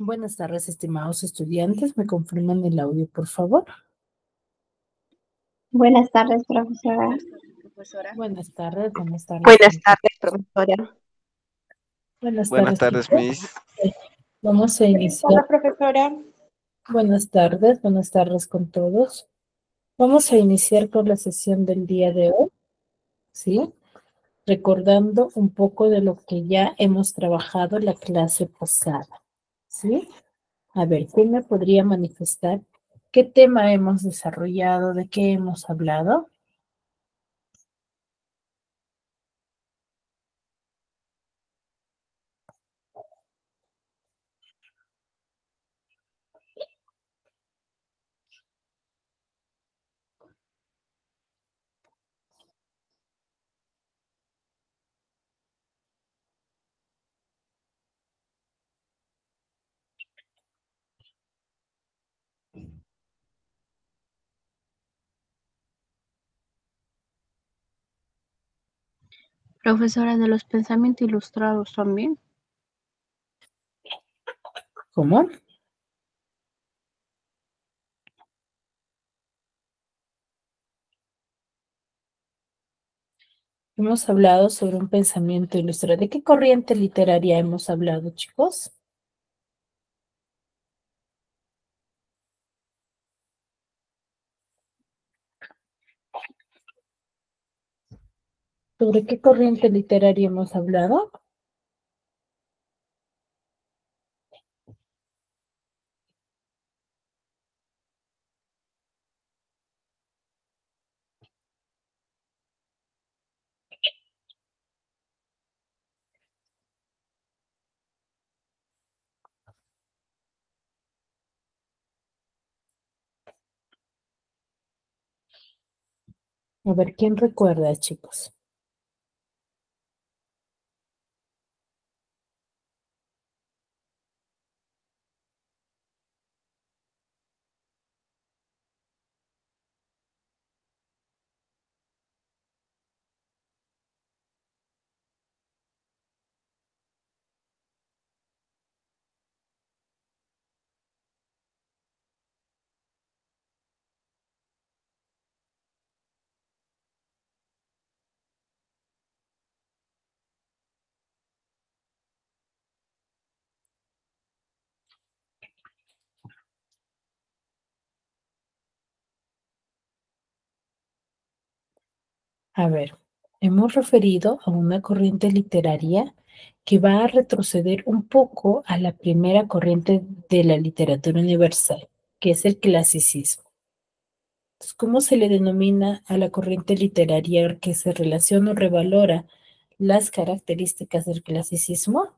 Buenas tardes, estimados estudiantes. ¿Me confirman el audio, por favor? Buenas tardes, profesora. Buenas tardes, buenas tardes. Buenas tardes, profesora. Buenas Buenas tardes, tardes, chicos. Miss. Vamos a iniciar. Profesora. Buenas tardes con todos. Vamos a iniciar con la sesión del día de hoy, ¿sí? Recordando un poco de lo que ya hemos trabajado la clase pasada, ¿sí? A ver, ¿quién me podría manifestar qué tema hemos desarrollado, de qué hemos hablado? Profesora, de los pensamientos ilustrados también. ¿Cómo? Hemos hablado sobre un pensamiento ilustrado. ¿De qué corriente literaria hemos hablado, chicos? ¿Sobre qué corriente literaria hemos hablado? A ver, ¿quién recuerda, chicos? A ver, hemos referido a una corriente literaria que va a retroceder un poco a la primera corriente de la literatura universal, que es el clasicismo. Entonces, ¿cómo se le denomina a la corriente literaria que se relaciona o revalora las características del clasicismo?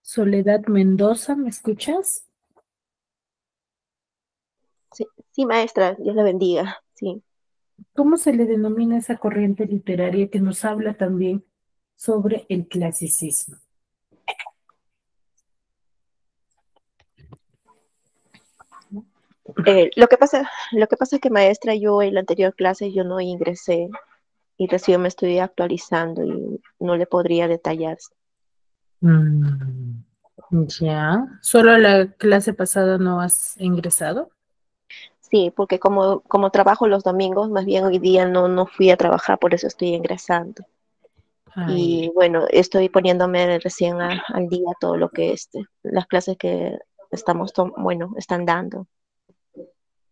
Soledad Mendoza, ¿me escuchas? Sí, maestra, Dios la bendiga. Sí. ¿Cómo se le denomina esa corriente literaria que nos habla también sobre el clasicismo? Lo que pasa es que, maestra, yo en la anterior clase yo no ingresé y recién me estoy actualizando y no le podría detallar. Mm, ya. ¿Solo la clase pasada no has ingresado? Sí, porque como trabajo los domingos, más bien hoy día no fui a trabajar, por eso estoy ingresando. Ay, Y bueno, estoy poniéndome recién al día todo lo que las clases que están dando.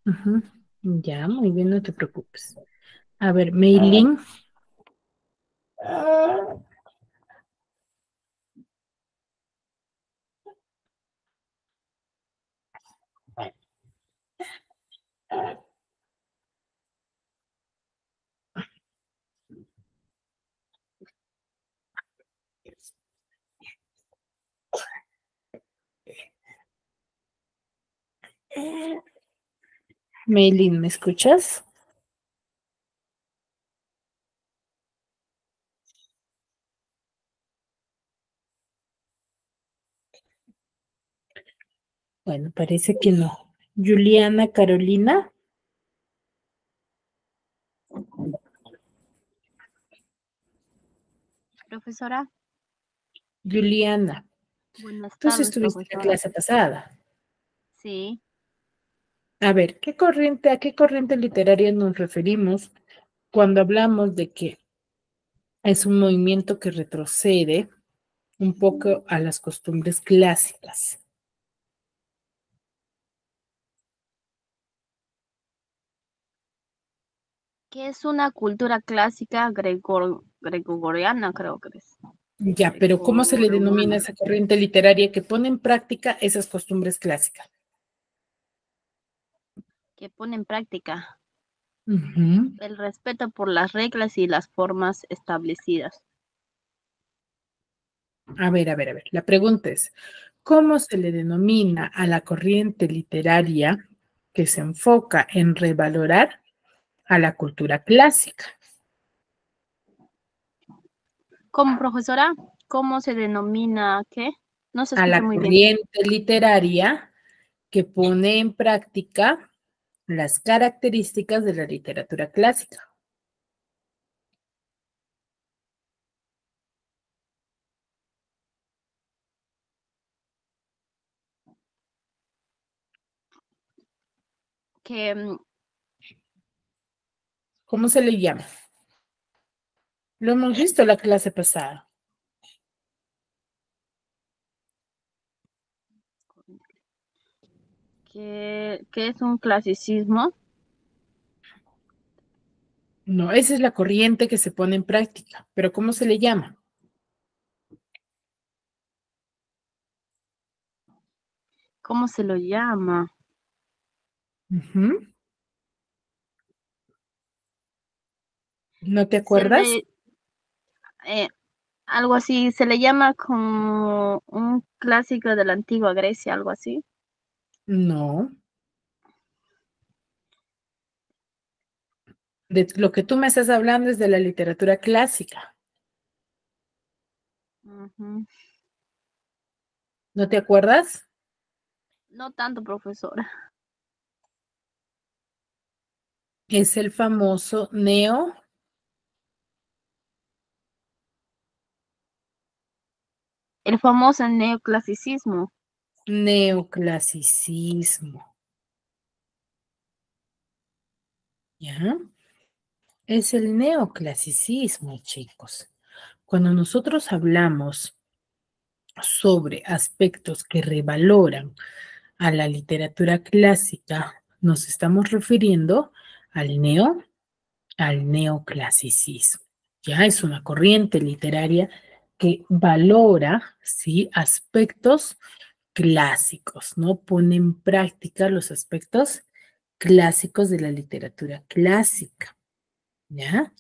ujú. Ya, muy bien, no te preocupes. A ver, Meilín, Meilín, ¿me escuchas? Bueno, parece que no. Juliana Carolina. Profesora, Juliana, buenas tú sí tardes, estuviste en la profesora. clase pasada. Sí, A ver, ¿a qué corriente literaria nos referimos cuando hablamos de que es un movimiento que retrocede un poco a las costumbres clásicas? que es una cultura clásica gregoriana, creo que es. Ya, pero ¿cómo se le denomina a Grecorromana, esa corriente literaria que pone en práctica esas costumbres clásicas? que pone en práctica Ujú. el respeto por las reglas y las formas establecidas. A ver. La pregunta es, ¿cómo se le denomina a la corriente literaria que se enfoca en revalorar a la cultura clásica? ¿Cómo, profesora? ¿Cómo se denomina qué? No se A escucha la muy bien. corriente literaria que pone en práctica las características de la literatura clásica. Que, ¿Cómo se le llama? Lo hemos visto la clase pasada. que es un clasicismo. No, esa es la corriente que se pone en práctica, pero ¿cómo se le llama? ¿Cómo se lo llama? Ujú. ¿No te Se acuerdas? le, eh, algo así, se le llama como un clásico de la antigua Grecia, algo así. No. De lo que tú me estás hablando es de la literatura clásica. Ujú. ¿No te acuerdas? No tanto, profesora. Es el famoso El famoso neoclasicismo. neoclasicismo. ¿Ya? Es el neoclasicismo, chicos. Cuando nosotros hablamos sobre aspectos que revaloran a la literatura clásica, nos estamos refiriendo al al neoclasicismo. Ya es una corriente literaria que valora, ¿sí?, aspectos clásicos, ¿no? Pone en práctica los aspectos clásicos de la literatura clásica, ¿ya?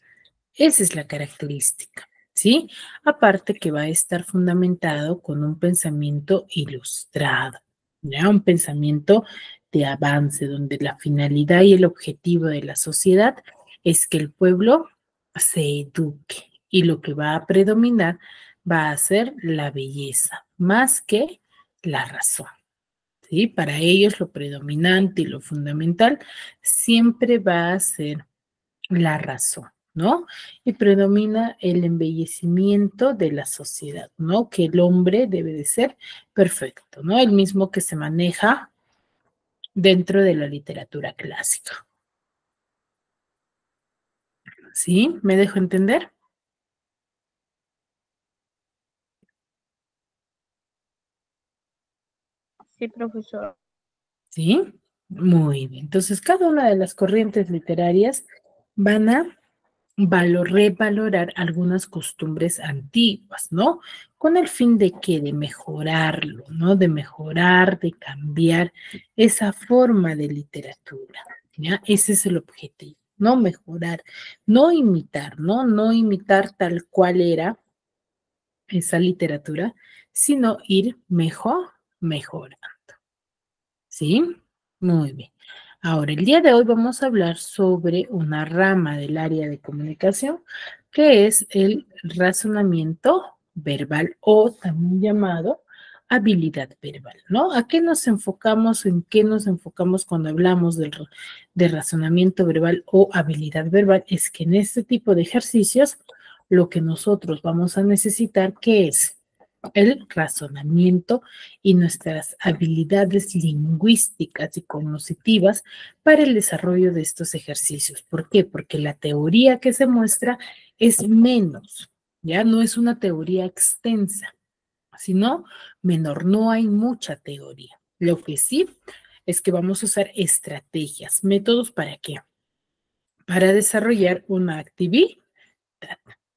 Esa es la característica, ¿sí? Aparte que va a estar fundamentado con un pensamiento ilustrado, ¿ya? Un pensamiento de avance, donde la finalidad y el objetivo de la sociedad es que el pueblo se eduque y lo que va a predominar va a ser la belleza, más que la razón, ¿sí? Para ellos lo predominante y lo fundamental siempre va a ser la razón, ¿no? Y predomina el embellecimiento de la sociedad, ¿no? Que el hombre debe de ser perfecto, ¿no? El mismo que se maneja dentro de la literatura clásica. ¿Sí? ¿Me dejo entender? Sí, profesor. ¿Sí? Muy bien. Entonces, cada una de las corrientes literarias van a revalorar algunas costumbres antiguas, ¿no? Con el fin de que de mejorarlo, ¿no? De mejorar, de cambiar esa forma de literatura, ¿ya? Ese es el objetivo, no mejorar, no imitar, ¿no? No imitar tal cual era esa literatura, sino ir mejorando, ¿sí? Muy bien. Ahora, el día de hoy vamos a hablar sobre una rama del área de comunicación que es el razonamiento verbal o también llamado habilidad verbal, ¿no? ¿A qué nos enfocamos, en qué nos enfocamos cuando hablamos de razonamiento verbal o habilidad verbal? Es que en este tipo de ejercicios lo que nosotros vamos a necesitar, ¿qué es? El razonamiento y nuestras habilidades lingüísticas y cognitivas para el desarrollo de estos ejercicios. ¿Por qué? Porque la teoría que se muestra es menos, ya no es una teoría extensa, sino menor, no hay mucha teoría. Lo que sí es que vamos a usar estrategias, métodos para qué? Para desarrollar una actividad,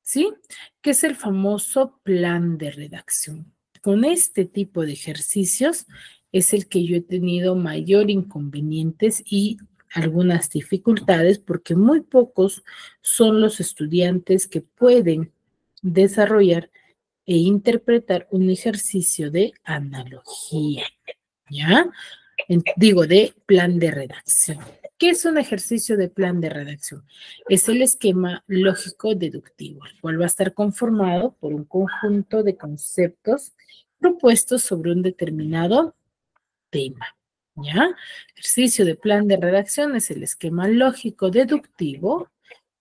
¿sí? Que es el famoso plan de redacción. Con este tipo de ejercicios es el que yo he tenido mayor inconvenientes y algunas dificultades porque muy pocos son los estudiantes que pueden desarrollar e interpretar un ejercicio de analogía, ¿ya? Digo, de plan de redacción. ¿Qué es un ejercicio de plan de redacción? Es el esquema lógico deductivo, el cual va a estar conformado por un conjunto de conceptos propuestos sobre un determinado tema, ¿ya? Ejercicio de plan de redacción es el esquema lógico deductivo,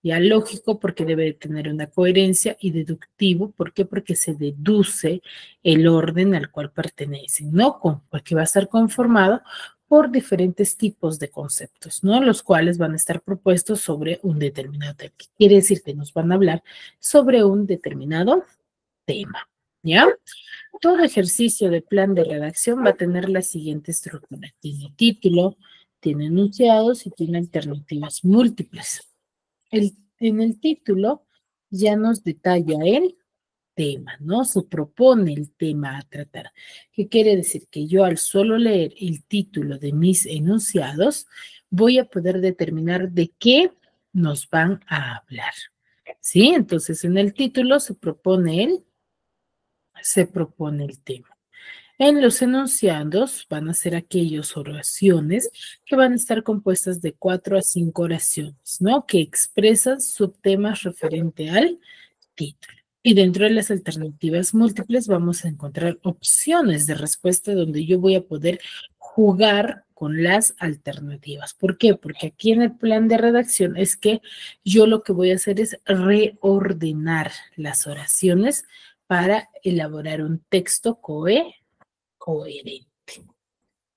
ya lógico porque debe de tener una coherencia y deductivo, ¿por qué? Porque se deduce el orden al cual pertenece, ¿no? Porque va a estar conformado por diferentes tipos de conceptos, ¿no? Los cuales van a estar propuestos sobre un determinado tema. Quiere decir que nos van a hablar sobre un determinado tema, ¿ya? Todo ejercicio de plan de redacción va a tener la siguiente estructura. Tiene título, tiene enunciados y tiene alternativas múltiples. En el título ya nos detalla el tema, ¿no? Se propone el tema a tratar. ¿Qué quiere decir? Que yo al solo leer el título de mis enunciados voy a poder determinar de qué nos van a hablar. ¿Sí? Entonces en el título se propone el tema. En los enunciados van a ser aquellas oraciones que van a estar compuestas de 4 a 5 oraciones, ¿no? Que expresan subtemas referente al título. Y dentro de las alternativas múltiples vamos a encontrar opciones de respuesta donde yo voy a poder jugar con las alternativas. ¿Por qué? Porque aquí en el plan de redacción es que yo lo que voy a hacer es reordenar las oraciones para elaborar un texto coherente.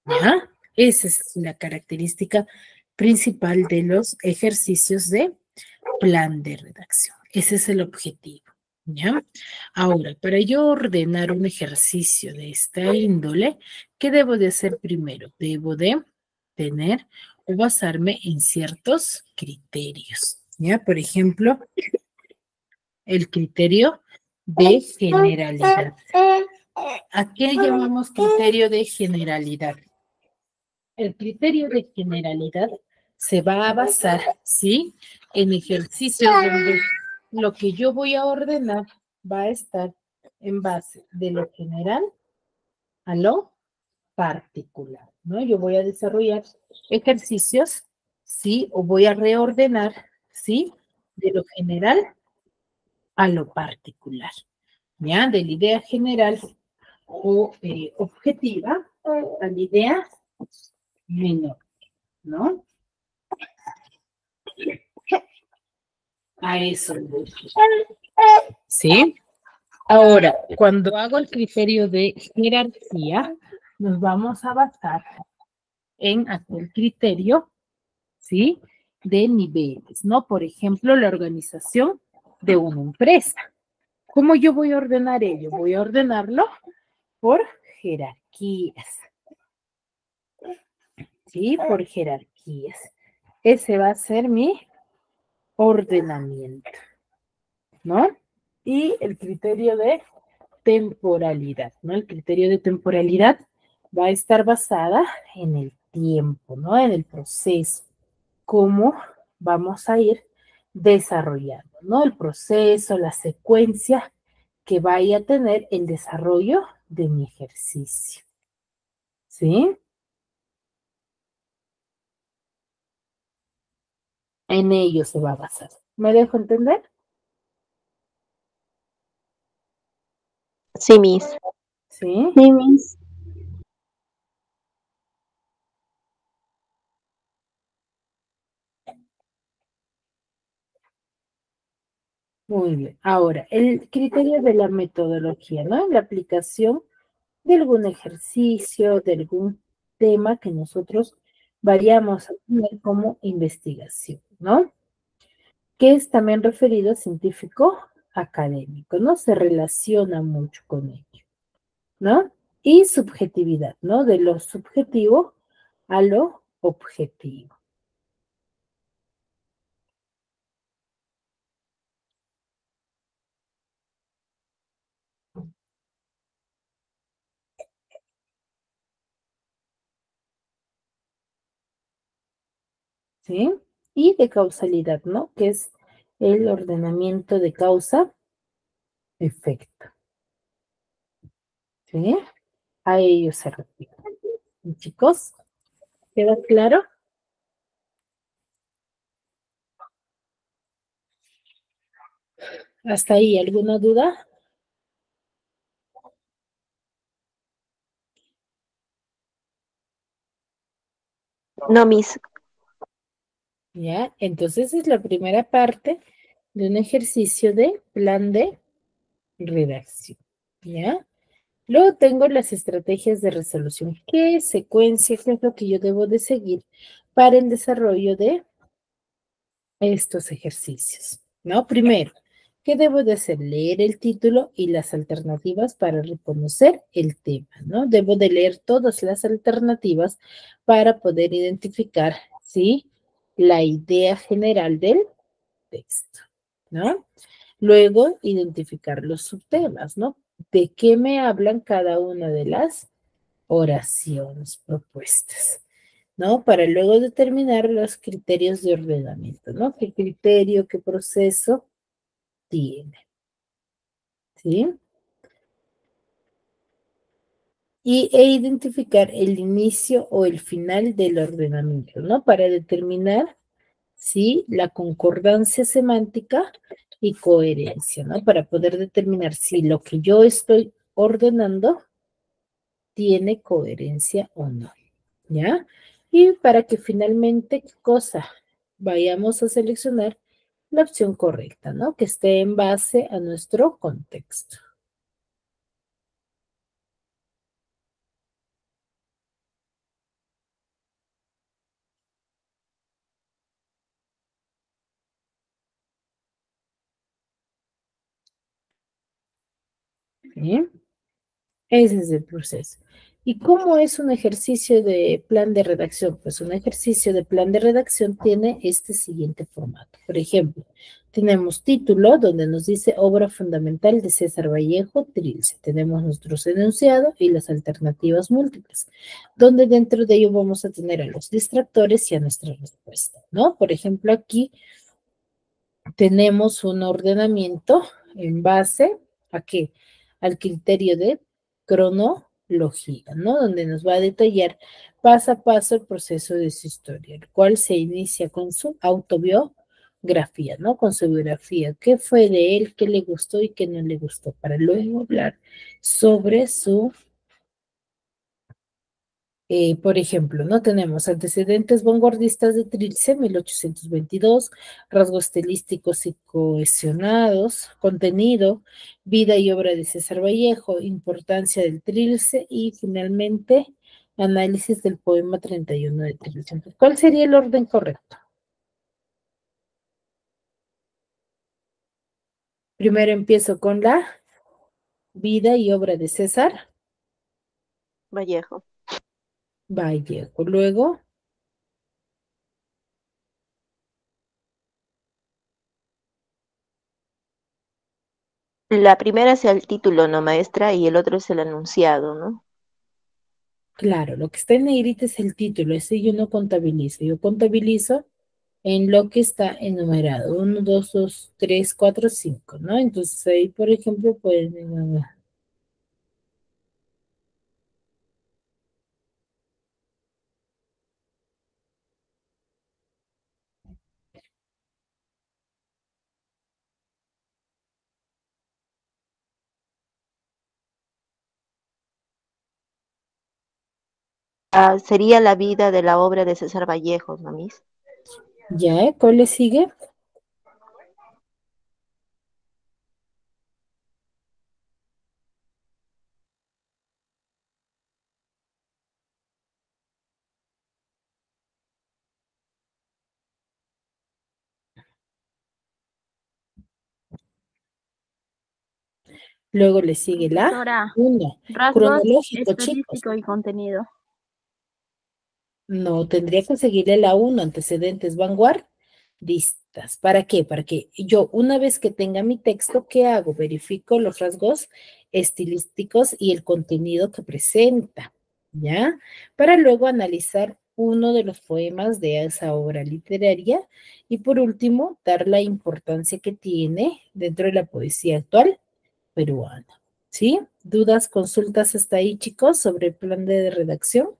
¿Ya? Esa es la característica principal de los ejercicios de plan de redacción. Ese es el objetivo. ¿Ya? Ahora, para yo ordenar un ejercicio de esta índole, ¿qué debo de hacer primero? Debo de tener o basarme en ciertos criterios. ¿Ya? Por ejemplo, el criterio de generalidad. ¿A qué llamamos criterio de generalidad? El criterio de generalidad se va a basar, ¿sí? En ejercicios donde lo que yo voy a ordenar va a estar en base de lo general a lo particular, ¿no? Yo voy a desarrollar ejercicios, ¿sí? O voy a reordenar, ¿sí? De lo general a lo particular, ¿ya? De la idea general o objetiva a la idea menor, ¿no? A eso. ¿Sí? Ahora, cuando hago el criterio de jerarquía, nos vamos a basar en aquel criterio, ¿sí? De niveles, ¿no? Por ejemplo, la organización de una empresa. ¿Cómo yo voy a ordenar ello? Voy a ordenarlo por jerarquías, ¿sí? Por jerarquías. Ese va a ser mi ordenamiento, ¿no? Y el criterio de temporalidad, ¿no? El criterio de temporalidad va a estar basada en el tiempo, ¿no? En el proceso, cómo vamos a ir desarrollando, ¿no? El proceso, la secuencia que vaya a tener el desarrollo de mi ejercicio, ¿sí? En ello se va a basar. ¿Me dejo entender? Sí, Miss. ¿sí? Sí, Miss. Muy bien. Ahora, el criterio de la metodología, ¿no? La aplicación de algún ejercicio, de algún tema que nosotros vayamos a tener como investigación, ¿no? Que es también referido a científico académico, ¿no? Se relaciona mucho con ello, ¿no? Y subjetividad, ¿no? De lo subjetivo a lo objetivo, ¿sí? Y de causalidad, ¿no? Que es el ordenamiento de causa-efecto, ¿sí? A ello se refiere. Chicos, ¿queda claro? ¿Hasta ahí alguna duda? No, Miss. ¿Ya? Entonces es la primera parte de un ejercicio de plan de redacción, ¿ya? Luego tengo las estrategias de resolución. ¿Qué secuencia, qué es lo que yo debo de seguir para el desarrollo de estos ejercicios? ¿No? Primero, ¿qué debo de hacer? Leer el título y las alternativas para reconocer el tema, ¿no? Debo de leer todas las alternativas para poder identificar, ¿sí? La idea general del texto, ¿no? Luego, identificar los subtemas, ¿no? ¿De qué me hablan cada una de las oraciones propuestas? ¿No? Para luego determinar los criterios de ordenamiento, ¿no? ¿Qué criterio, qué proceso tiene? ¿Sí? E identificar el inicio o el final del ordenamiento, ¿no? Para determinar, ¿sí? La concordancia semántica y coherencia, ¿no? Para poder determinar si lo que yo estoy ordenando tiene coherencia o no, ¿ya? Y para que finalmente, ¿qué cosa? Vayamos a seleccionar la opción correcta, ¿no? Que esté en base a nuestro contexto. ¿Sí? Ese es el proceso. ¿Y cómo es un ejercicio de plan de redacción? Pues un ejercicio de plan de redacción tiene este siguiente formato. Por ejemplo, tenemos título donde nos dice obra fundamental de César Vallejo, Trilce. Tenemos nuestros enunciados y las alternativas múltiples, donde dentro de ello vamos a tener a los distractores y a nuestra respuesta, ¿no? Por ejemplo, aquí tenemos un ordenamiento en base a qué? Al criterio de cronología, ¿no? Donde nos va a detallar paso a paso el proceso de su historia, el cual se inicia con su autobiografía, ¿no? Con su biografía, qué fue de él, qué le gustó y qué no le gustó, para luego hablar sobre su por ejemplo, no tenemos antecedentes vanguardistas de Trilce, 1822, rasgos estilísticos y cohesionados, contenido, vida y obra de César Vallejo, importancia del Trilce y finalmente análisis del poema 31 de Trilce. Entonces, ¿cuál sería el orden correcto? Primero empiezo con la vida y obra de César Vallejo. Vallejo, luego, La primera es el título, ¿no, maestra? Y el otro es el enunciado, ¿no? claro, lo que está en negrita es el título, ese yo no contabilizo, yo contabilizo en lo que está enumerado. Uno, dos, tres, cuatro, cinco, ¿no? Entonces ahí, por ejemplo, pueden, sería la vida de la obra de César Vallejo, ¿no, Miss? ¿Ya? ¿Cuál le sigue? Luego le sigue la Profesora, 1. rasgos, Cronológico, chicos. estadístico y contenido. No, tendría que seguirle la 1, antecedentes vanguardistas. ¿Para qué? Para que yo, una vez que tenga mi texto, ¿qué hago? Verifico los rasgos estilísticos y el contenido que presenta, ¿ya? Para luego analizar uno de los poemas de esa obra literaria y por último, dar la importancia que tiene dentro de la poesía actual peruana. ¿Sí? ¿Dudas, consultas hasta ahí, chicos, sobre el plan de redacción?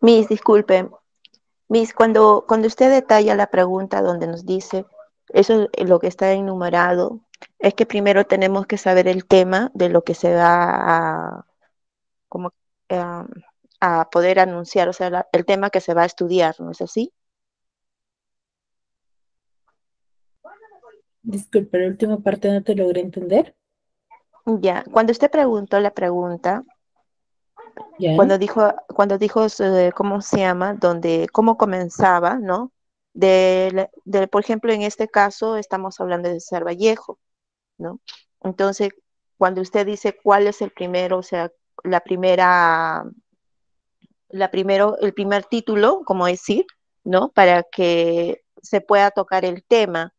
Miss, disculpe. Miss, cuando usted detalla la pregunta donde nos dice, eso es lo que está enumerado, es que primero tenemos que saber el tema de lo que se va como, a, a poder anunciar, o sea, el tema que se va a estudiar, ¿no es así? Disculpe, la última parte no te logré entender. Ya, cuando usted preguntó la pregunta, ¿Ya? cuando dijo, ¿cómo se llama? Donde, cómo comenzaba, ¿no? Por ejemplo, en este caso estamos hablando de César Vallejo, ¿no? Entonces, cuando usted dice cuál es el primero, o sea, la primera, el primer título, como decir, ¿no? Para que se pueda tocar el tema.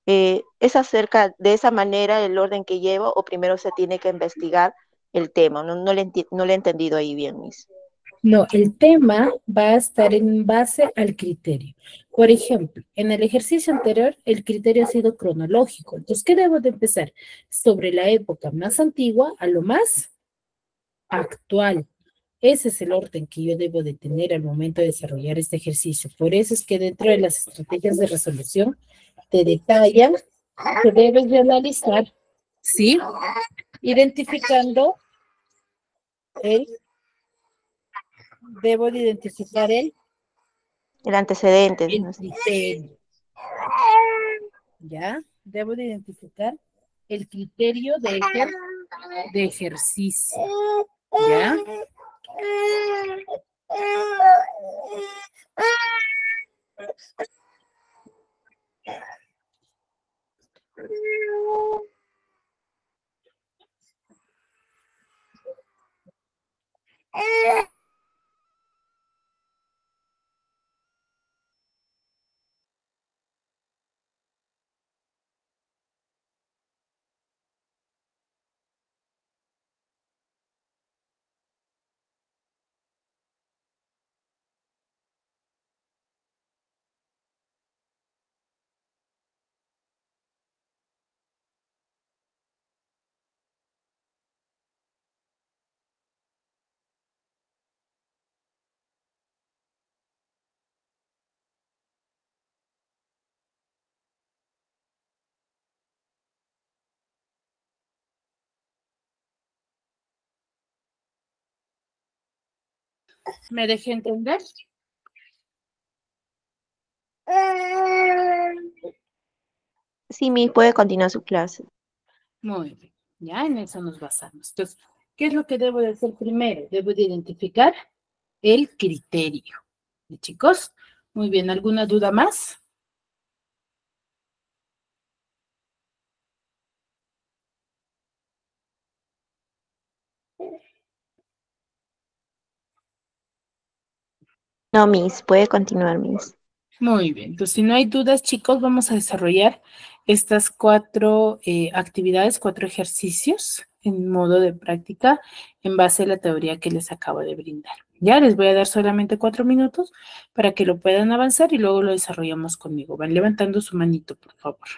¿Es acerca de esa manera el orden que llevo o primero se tiene que investigar el tema? No le he entendido ahí bien, Miss. No, el tema va a estar en base al criterio. Por ejemplo, en el ejercicio anterior, el criterio ha sido cronológico. Entonces, ¿qué debo de empezar? Sobre la época más antigua a lo más actual. Ese es el orden que yo debo de tener al momento de desarrollar este ejercicio. Por eso es que dentro de las estrategias de resolución te detallan que debes de analizar, ¿sí? Identificando el, debo de identificar El antecedente, el ¿no? criterio, ¿ya? Debo de identificar el criterio de ejercicio, ¿ya? ¿Me dejé entender? Sí, Miss, puede continuar su clase. Muy bien, ya en eso nos basamos. Entonces, ¿qué es lo que debo de hacer primero? Debo de identificar el criterio. ¿Y, chicos? Muy bien, ¿alguna duda más? No, Miss, puede continuar, Miss. Muy bien, entonces si no hay dudas, chicos, vamos a desarrollar estas cuatro actividades, cuatro ejercicios en modo de práctica en base a la teoría que les acabo de brindar. Ya les voy a dar solamente 4 minutos para que lo puedan avanzar y luego lo desarrollamos conmigo. Van levantando su manito, por favor.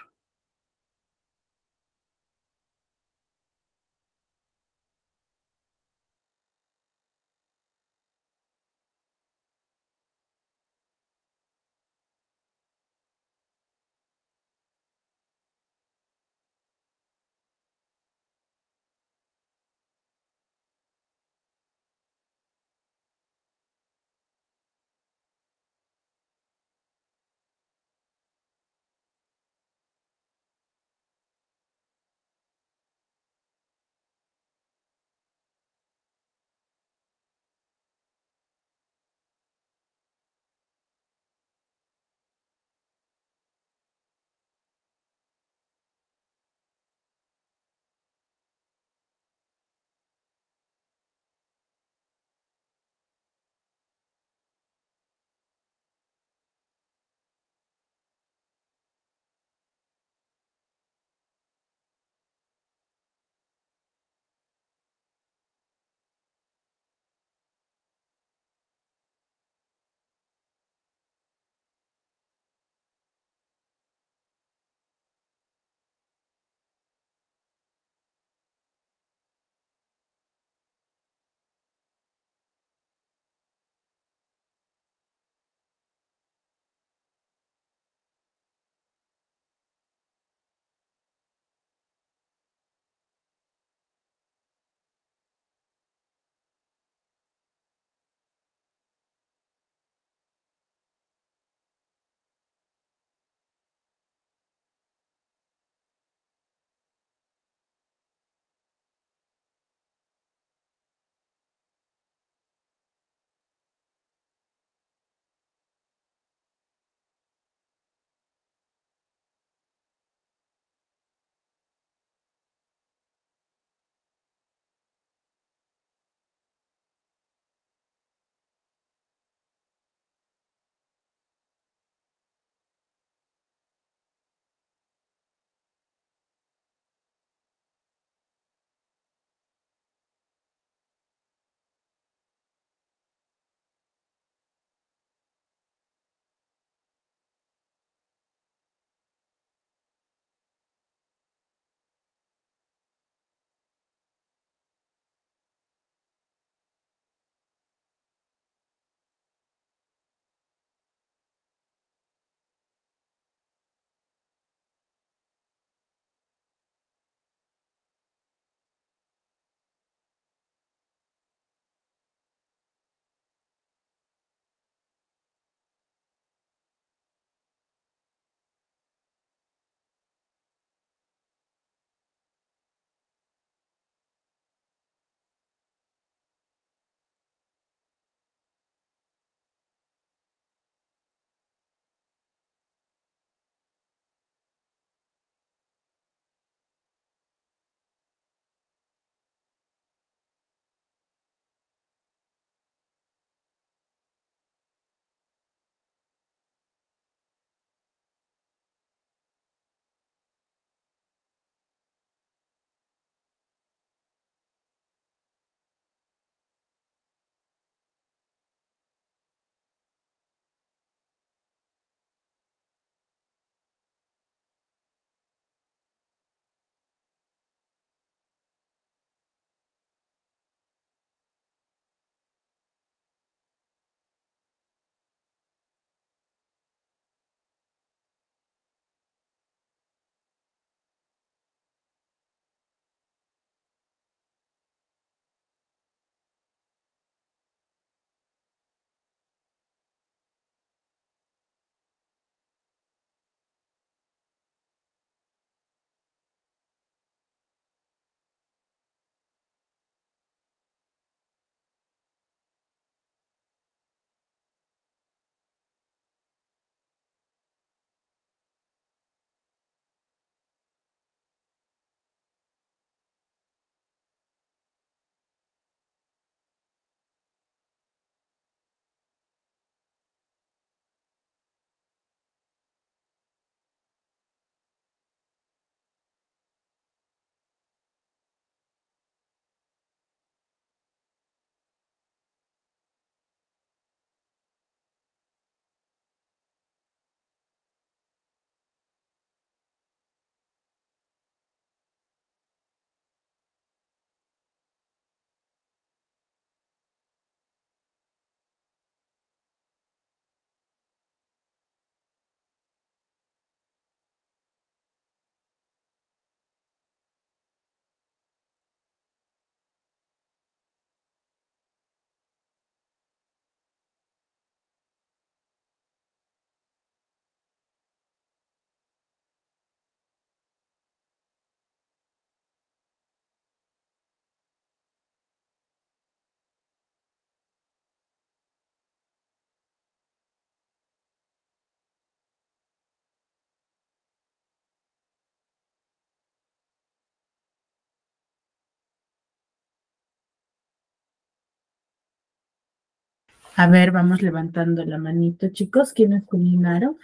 A ver, vamos levantando la manito, chicos. ¿Quiénes culminaron?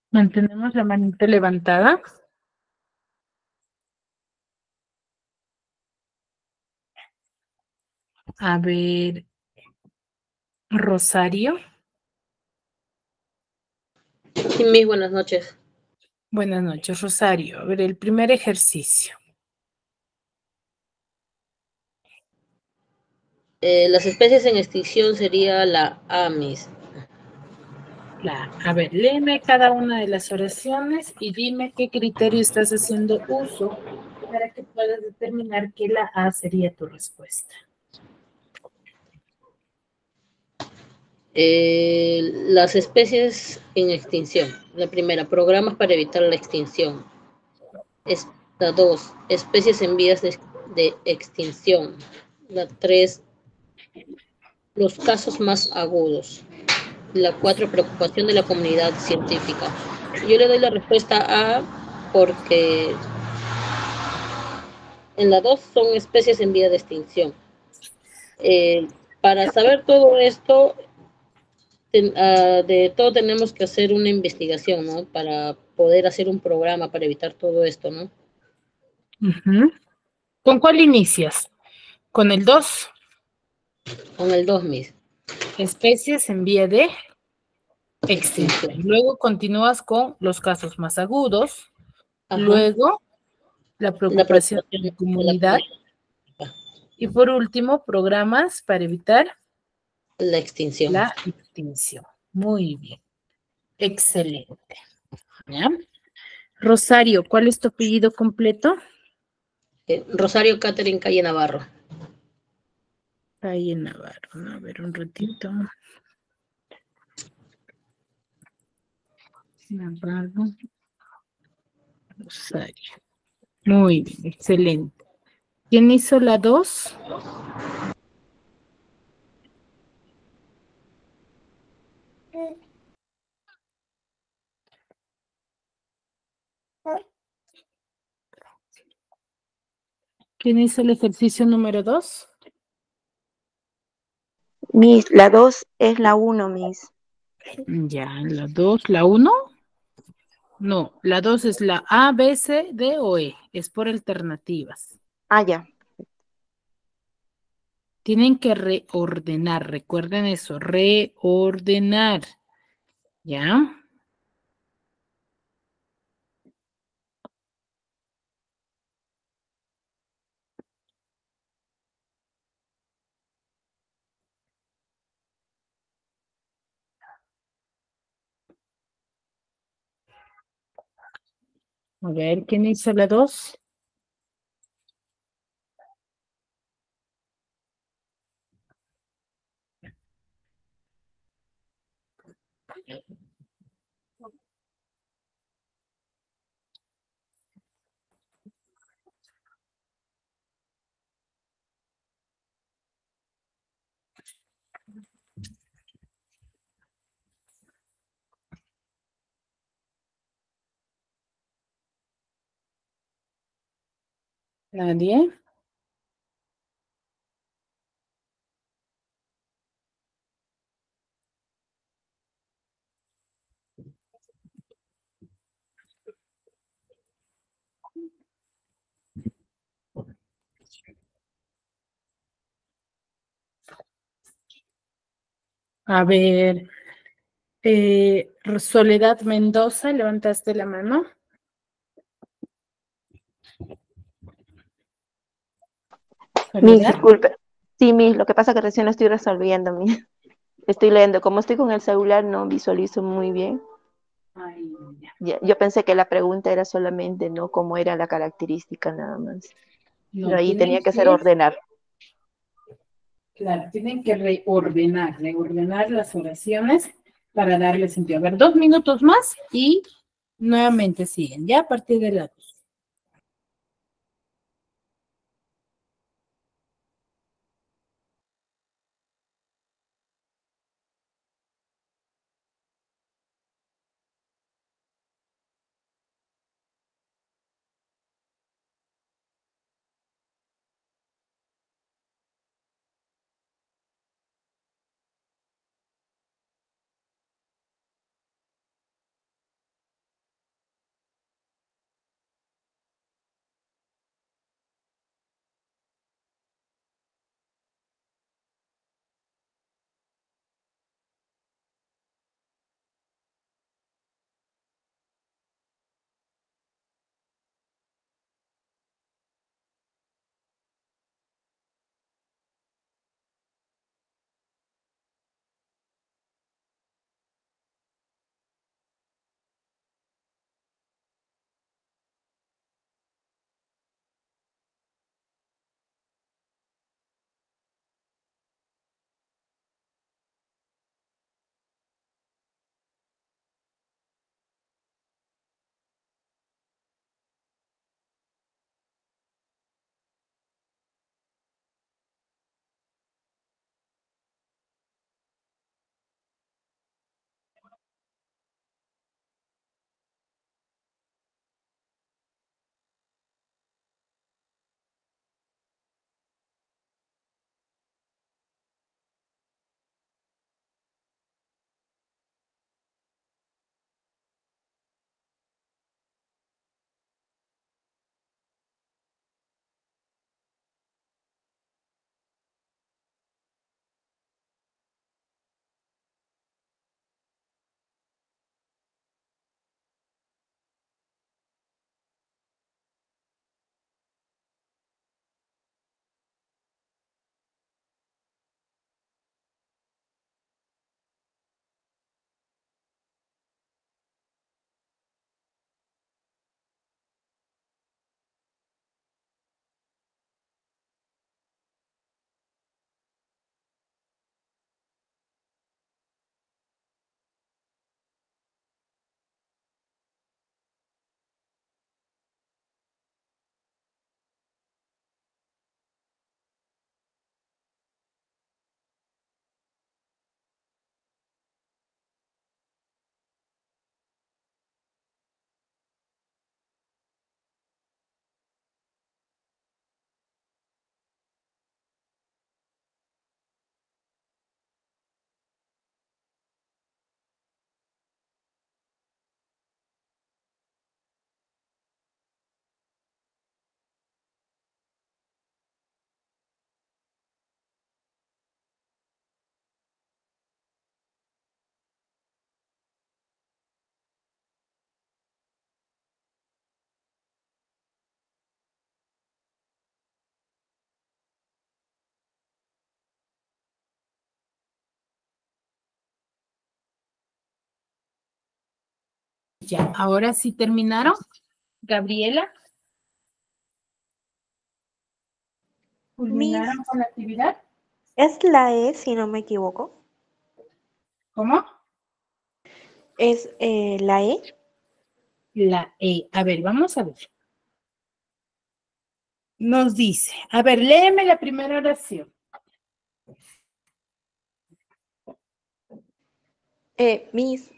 Mantenemos la manita levantada. A ver, Rosario. Sí, mis buenas noches. Buenas noches, Rosario. A ver, el primer ejercicio. Las especies en extinción sería la Amis. A ver, léeme cada una de las oraciones y dime qué criterio estás haciendo uso para que puedas determinar que la A sería tu respuesta. Las especies en extinción. La primera, programas para evitar la extinción. La dos, especies en vías de extinción. La tres, los casos más agudos. La cuatro, preocupación de la comunidad científica. Yo le doy la respuesta A porque en la dos son especies en vía de extinción. Para saber todo esto, de todo tenemos que hacer una investigación, ¿no? Para poder hacer un programa para evitar todo esto, ¿no? ¿Con cuál inicias? Con el 2. Con el 2000. Especies en vía de extinción. Luego continúas con los casos más agudos. Ajá. Luego, la preocupación de la comunidad. Y por último, programas para evitar la extinción. La extinción. Muy bien. Excelente. ¿Ya? Rosario, ¿cuál es tu apellido completo? Rosario Catherine Calle Navarro. Calle Navarro. A ver, un ratito. Navarro. Rosario. Muy bien, excelente. ¿Quién hizo la 2? ¿Quién hizo el ejercicio número 2? Miss, la 2 es la 1, Miss. Ya, la 2, ¿la 1? No, la 2 es la A, B, C, D o E. Es por alternativas. Ah, ya. Tienen que reordenar, recuerden eso, reordenar. ¿Ya? A ver, ¿quién hizo la 2? ¿Nadie? A ver, Soledad Mendoza, levantaste la mano. Miss, Soledad. disculpe. Sí, Miss, lo que pasa es que recién lo estoy resolviendo, Miss. Estoy leyendo. Como estoy con el celular, no visualizo muy bien. Ay, Yo pensé que la pregunta era solamente, ¿no? Cómo era la característica nada más. no, Pero ahí tienen tenía que ser que, ordenar. claro, tienen que reordenar las oraciones para darle sentido. A ver, 2 minutos más y nuevamente siguen, ya a partir de la 2. Ya, ahora sí terminaron. Gabriela. ¿Culminaron Miss, con la actividad? es la E, si no me equivoco. ¿Cómo? Es la E. La E. A ver, vamos a ver. Nos dice, a ver, léeme la primera oración. Miss,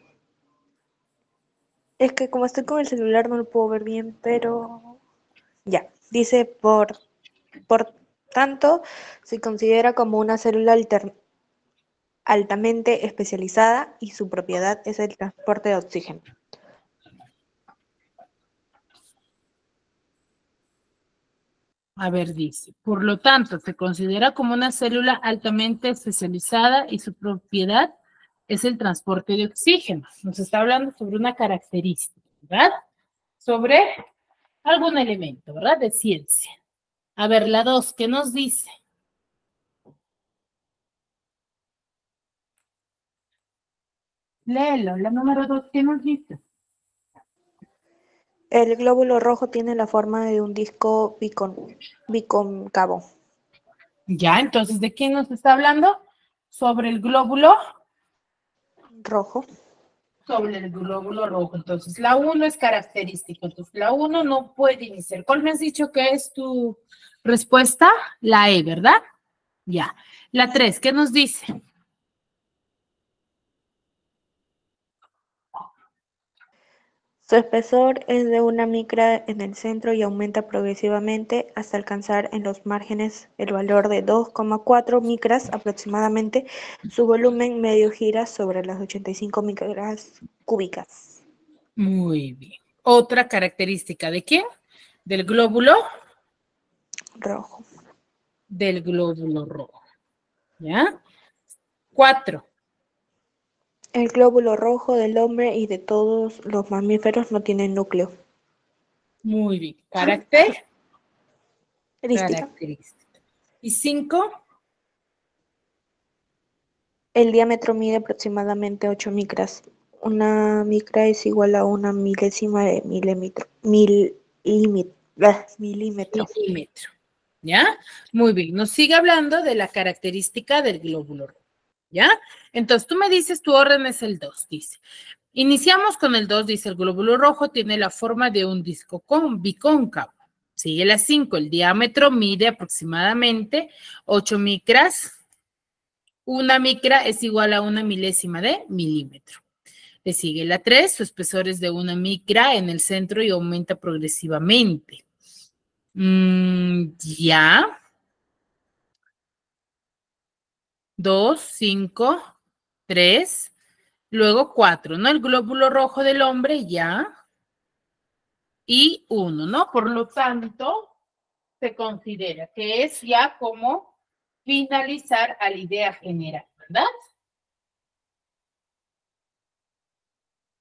es que como estoy con el celular no lo puedo ver bien, pero ya. Dice, por tanto, se considera como una célula altamente especializada y su propiedad es el transporte de oxígeno. A ver, dice, por lo tanto, se considera como una célula altamente especializada y su propiedad es el transporte de oxígeno. Nos está hablando sobre una característica, ¿verdad? Sobre algún elemento, ¿verdad? De ciencia. A ver, la 2, ¿qué nos dice? Léelo, la número 2, ¿qué nos dice? El glóbulo rojo tiene la forma de un disco bicóncavo. Ya, entonces, ¿de quién nos está hablando? Sobre el glóbulo. Rojo. Sobre el glóbulo rojo. Entonces, la 1 es característico. Entonces, la 1 no puede iniciar. ¿Cuál me has dicho que es tu respuesta? La E, ¿verdad? Ya. La 3, ¿qué nos dice? Su espesor es de 1 micra en el centro y aumenta progresivamente hasta alcanzar en los márgenes el valor de 2,4 micras aproximadamente. Su volumen medio gira sobre las 85 micras cúbicas. Muy bien. Otra característica de quién? Del glóbulo. Rojo. Del glóbulo rojo. ¿Ya? 4. El glóbulo rojo del hombre y de todos los mamíferos no tiene núcleo. Muy bien. Carácter. Característica. Y 5. El diámetro mide aproximadamente 8 micras. Una micra es igual a una milésima de milímetro. Milímetro. ¿Ya? Muy bien. Nos sigue hablando de la característica del glóbulo rojo. ¿Ya? Entonces, tú me dices, tu orden es el 2, dice. Iniciamos con el 2, dice, el glóbulo rojo tiene la forma de un disco bicóncavo. Sigue la 5, el diámetro mide aproximadamente 8 micras. Una micra es igual a una milésima de milímetro. Le sigue la 3, su espesor es de 1 micra en el centro y aumenta progresivamente. Ya. 2, 5, 3, luego 4, ¿no? El glóbulo rojo del hombre ya. Y 1, ¿no? Por lo tanto, se considera que es ya como finalizar a la idea general, ¿verdad?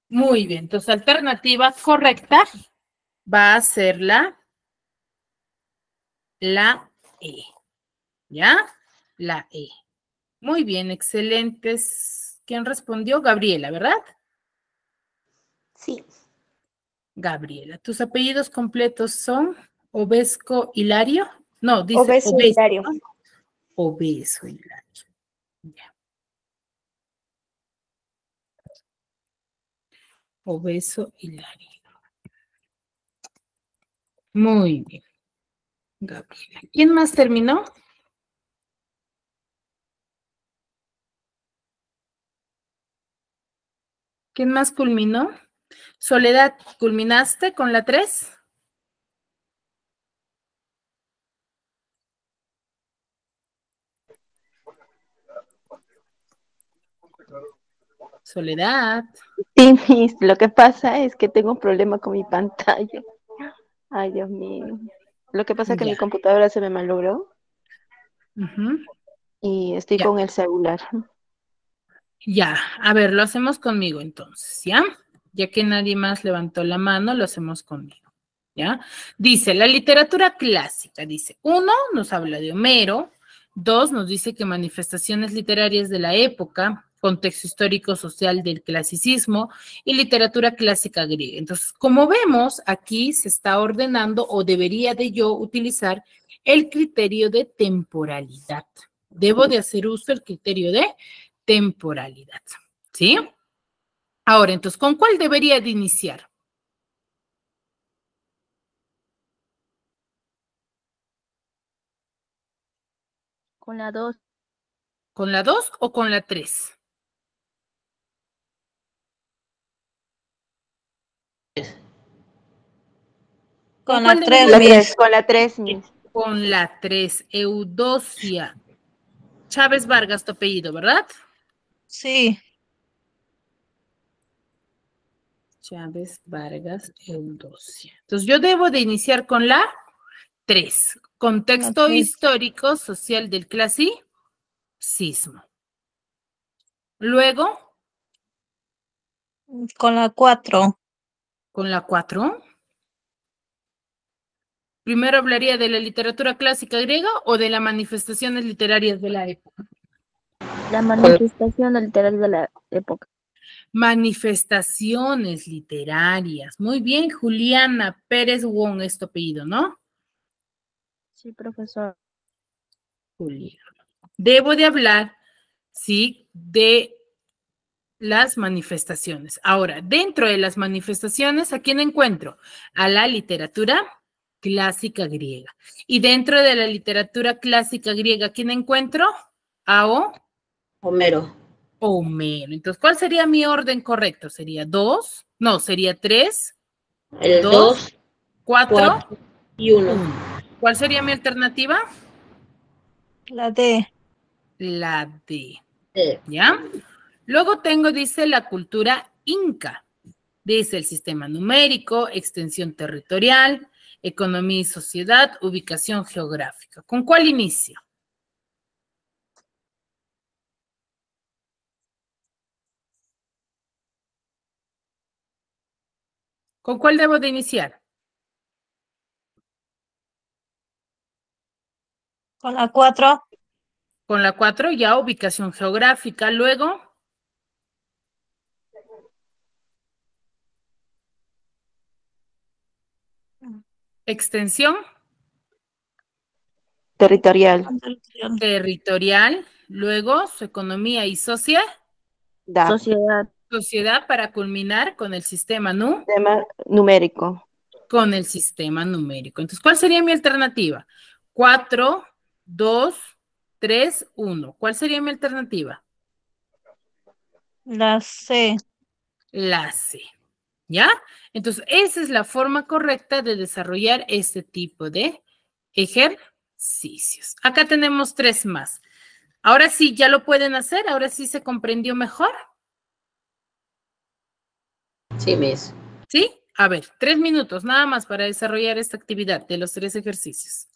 Muy bien, entonces alternativa correcta va a ser la E, ¿ya? La E. Muy bien, excelentes. ¿Quién respondió? Gabriela, ¿verdad? Sí. Gabriela. ¿Tus apellidos completos son Obesco Hilario? No, dice Obeso Obeso. Hilario. ¿No? Obeso Hilario. Ya. Obeso Hilario. Muy bien. Gabriela. ¿Quién más terminó? ¿Quién más culminó? Soledad, ¿culminaste con la 3? Soledad. Sí, Miss, lo que pasa es que tengo un problema con mi pantalla. Ay, Dios mío. Lo que pasa es que Ya. mi computadora se me malogró y estoy Ya. con el celular. Ya, a ver, lo hacemos conmigo entonces, ¿ya? Ya que nadie más levantó la mano, lo hacemos conmigo, ¿ya? Dice, la literatura clásica, dice, 1, nos habla de Homero, 2, nos dice que manifestaciones literarias de la época, contexto histórico social del clasicismo y literatura clásica griega. Entonces, como vemos, aquí se está ordenando o debería de yo utilizar el criterio de temporalidad. Debo de hacer uso del criterio de temporalidad, ¿sí? Ahora, entonces, ¿con cuál debería de iniciar? Con la 2. ¿Con la 2 o con la 3? ¿Con Con cuál la 3, debería La de? Miss. 3, con la 3, Miss. Con la 3, Eudocia Chávez Vargas, tu apellido, ¿verdad? Sí. Chávez Vargas Eudocia. Entonces, yo debo de iniciar con la 3. Contexto La 3. histórico social del clasicismo. Luego, Con la 4. con la 4. Primero hablaría de la literatura clásica griega o de las manifestaciones literarias de la época. La manifestación literaria de la época. Manifestaciones literarias. Muy bien, Juliana Pérez Wong es tu apellido, ¿no? Sí, profesor. Juliana. Debo de hablar, sí, de las manifestaciones. Ahora, dentro de las manifestaciones, ¿a quién encuentro? A la literatura clásica griega. Y dentro de la literatura clásica griega, ¿a quién encuentro? A Homero. Homero. Entonces, ¿cuál sería mi orden correcto? ¿Sería 2? No, sería 3, El 2, 2, 4, 4 y 1. 1. ¿Cuál sería mi alternativa? La D. La D. ¿Ya? Luego tengo, dice, la cultura inca. Dice el sistema numérico, extensión territorial, economía y sociedad, ubicación geográfica. ¿Con cuál inicio? ¿Con cuál debo de iniciar? Con la 4. Con la 4, ya ubicación geográfica. Luego, extensión Territorial. territorial. Luego, su economía y sociedad. Sociedad. Sociedad para culminar con el sistema Tema numérico. con el sistema numérico. Entonces, ¿cuál sería mi alternativa? 4, 2, 3, 1. ¿Cuál sería mi alternativa? La C. La C. ¿Ya? Entonces, esa es la forma correcta de desarrollar este tipo de ejercicios. Acá tenemos 3 más. Ahora sí, ya lo pueden hacer. Ahora sí se comprendió mejor. Sí, Miss. ¿Sí? A ver, 3 minutos nada más para desarrollar esta actividad de los 3 ejercicios.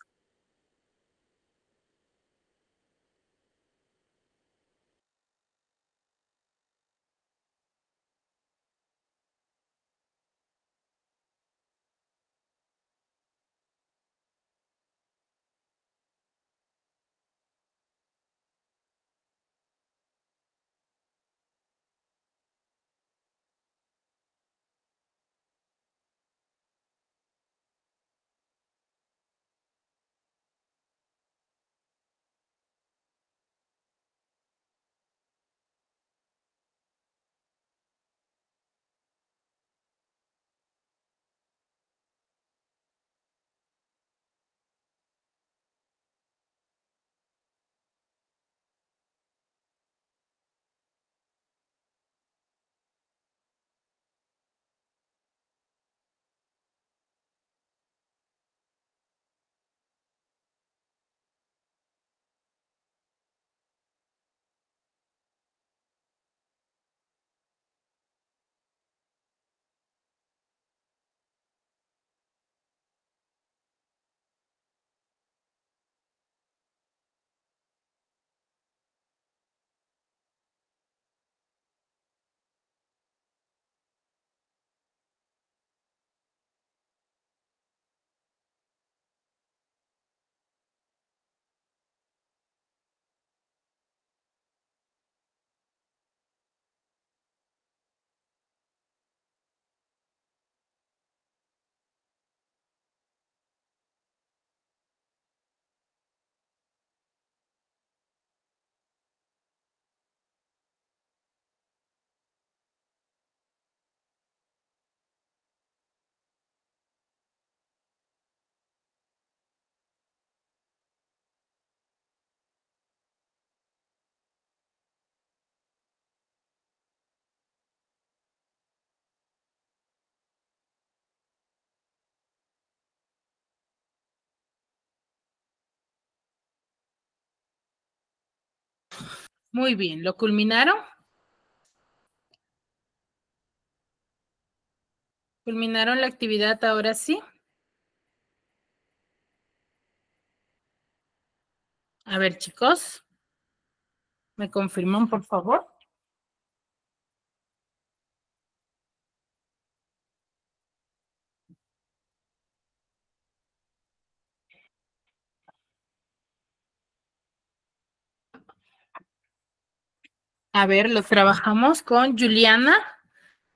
Muy bien, ¿lo culminaron? ¿Culminaron la actividad ahora sí? A ver, chicos, ¿me confirman, por favor? A ver, lo trabajamos con Juliana.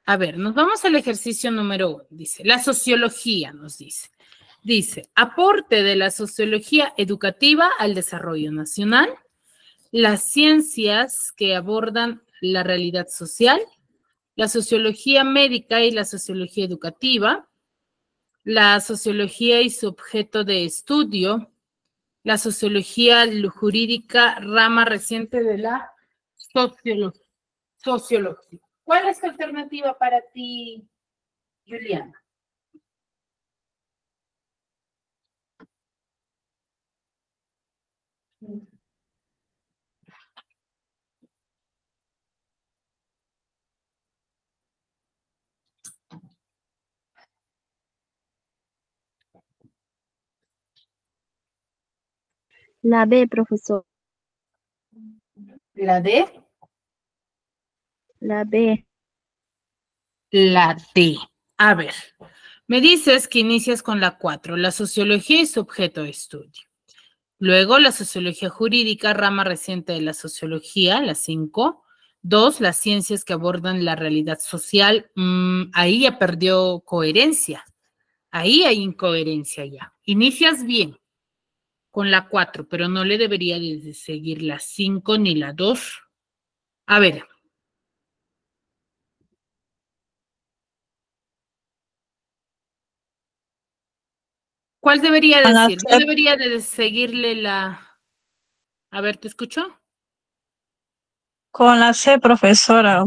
A ver, nos vamos al ejercicio número 1. Dice, la sociología nos dice. Dice, aporte de la sociología educativa al desarrollo nacional, las ciencias que abordan la realidad social, la sociología médica y la sociología educativa, la sociología y su objeto de estudio, la sociología jurídica, rama reciente de la sociología. ¿Cuál es la alternativa para ti, Juliana? La B, profesor. ¿La D? La B. La D. A ver, me dices que inicias con la 4, la sociología y su objeto de estudio. Luego, la sociología jurídica, rama reciente de la sociología, la 5. 2, las ciencias que abordan la realidad social. Ahí ya perdió coherencia. Ahí hay incoherencia ya. Inicias bien con la 4, pero no le debería de seguir la 5 ni la 2. A ver. ¿Cuál debería decir? No debería de seguirle la... A ver, ¿te escucho? Con la C, profesora.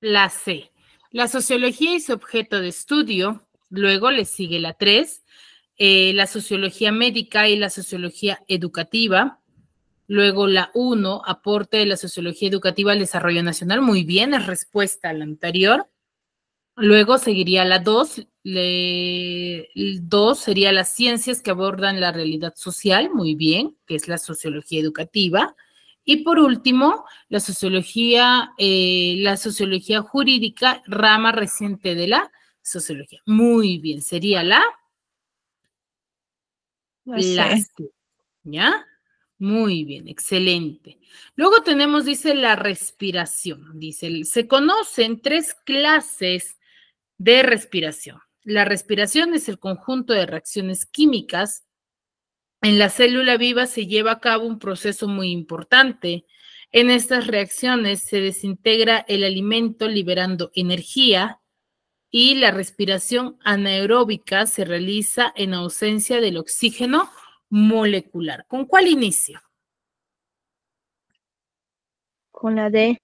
La C. La sociología y su objeto de estudio. Luego le sigue la 3, la sociología médica y la sociología educativa. Luego la 1, aporte de la sociología educativa al desarrollo nacional. Muy bien, es respuesta a la anterior. Luego seguiría la 2. 2 sería las ciencias que abordan la realidad social. Muy bien, que es la sociología educativa. Y por último, la sociología jurídica, rama reciente de la sociología. Muy bien, sería la C. C. ¿Ya? Muy bien, excelente. Luego tenemos, dice, la respiración. Dice, se conocen 3 clases de respiración. La respiración es el conjunto de reacciones químicas. En la célula viva se lleva a cabo un proceso muy importante. En estas reacciones se desintegra el alimento liberando energía y la respiración anaeróbica se realiza en ausencia del oxígeno molecular. ¿Con cuál inicio? Con la D.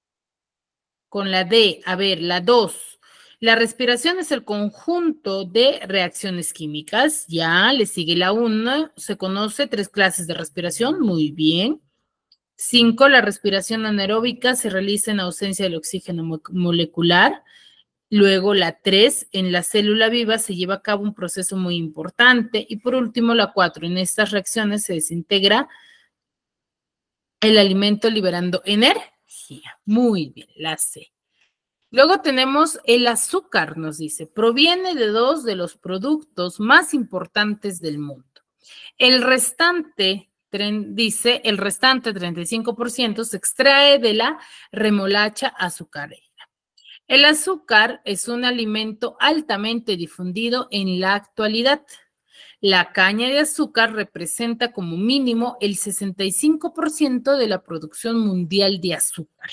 Con la D. A ver, la 2. La respiración es el conjunto de reacciones químicas. Ya, le sigue la 1. Se conoce 3 clases de respiración. Muy bien. 5. La respiración anaeróbica se realiza en ausencia del oxígeno molecular. Luego la 3, en la célula viva se lleva a cabo un proceso muy importante. Y por último la 4, en estas reacciones se desintegra el alimento liberando energía. Muy bien, la C. Luego tenemos el azúcar, nos dice, proviene de 2 de los productos más importantes del mundo. El restante, dice, el restante 35% se extrae de la remolacha azucarera. El azúcar es un alimento altamente difundido en la actualidad. La caña de azúcar representa como mínimo el 65% de la producción mundial de azúcar,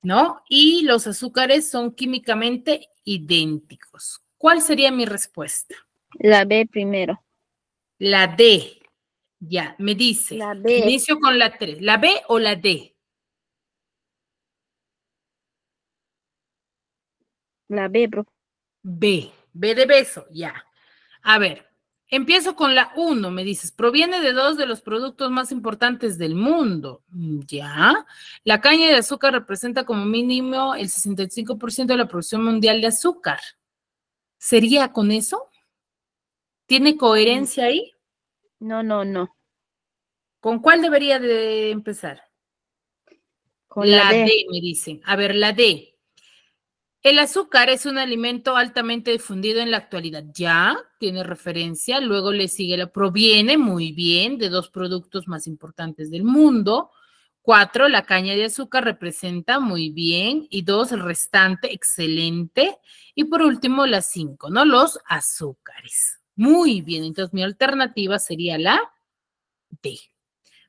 ¿no? Y los azúcares son químicamente idénticos. ¿Cuál sería mi respuesta? La B primero. La D. Ya, me dice. La B. Inicio con la 3. ¿La B o la D? La B, profe. B. B de beso, ya. A ver, Empiezo con la 1, me dices, proviene de 2 de los productos más importantes del mundo. Ya. La caña de azúcar representa como mínimo el 65% de la producción mundial de azúcar. ¿Sería con eso? ¿Tiene coherencia ahí? No. ¿Con cuál debería de empezar? Con la D. Me dicen. A ver, la D. El azúcar es un alimento altamente difundido en la actualidad. Ya, tiene referencia. Luego le sigue proviene, muy bien, de 2 productos más importantes del mundo. 4, la caña de azúcar representa, muy bien. Y 2, el restante, excelente. Y por último, la 5, ¿no? Los azúcares. Muy bien, entonces mi alternativa sería la D.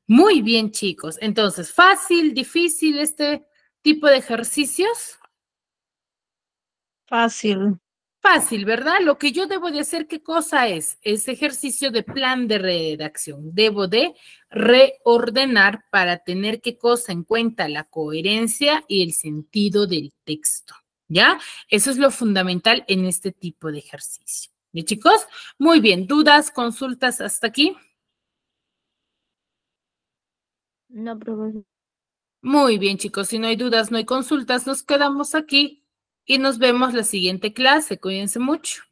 Muy bien, chicos. Entonces, ¿fácil, difícil este tipo de ejercicios? Fácil. Fácil, ¿verdad? Lo que yo debo de hacer, ¿qué cosa es? Es ejercicio de plan de redacción. Debo de reordenar para tener qué cosa en cuenta, la coherencia y el sentido del texto, ¿ya? Eso es lo fundamental en este tipo de ejercicio. ¿Bien, chicos? Muy bien. ¿Dudas, consultas hasta aquí? No, profesor. Muy bien, chicos. Si no hay dudas, no hay consultas, nos quedamos aquí y nos vemos la siguiente clase. Cuídense mucho.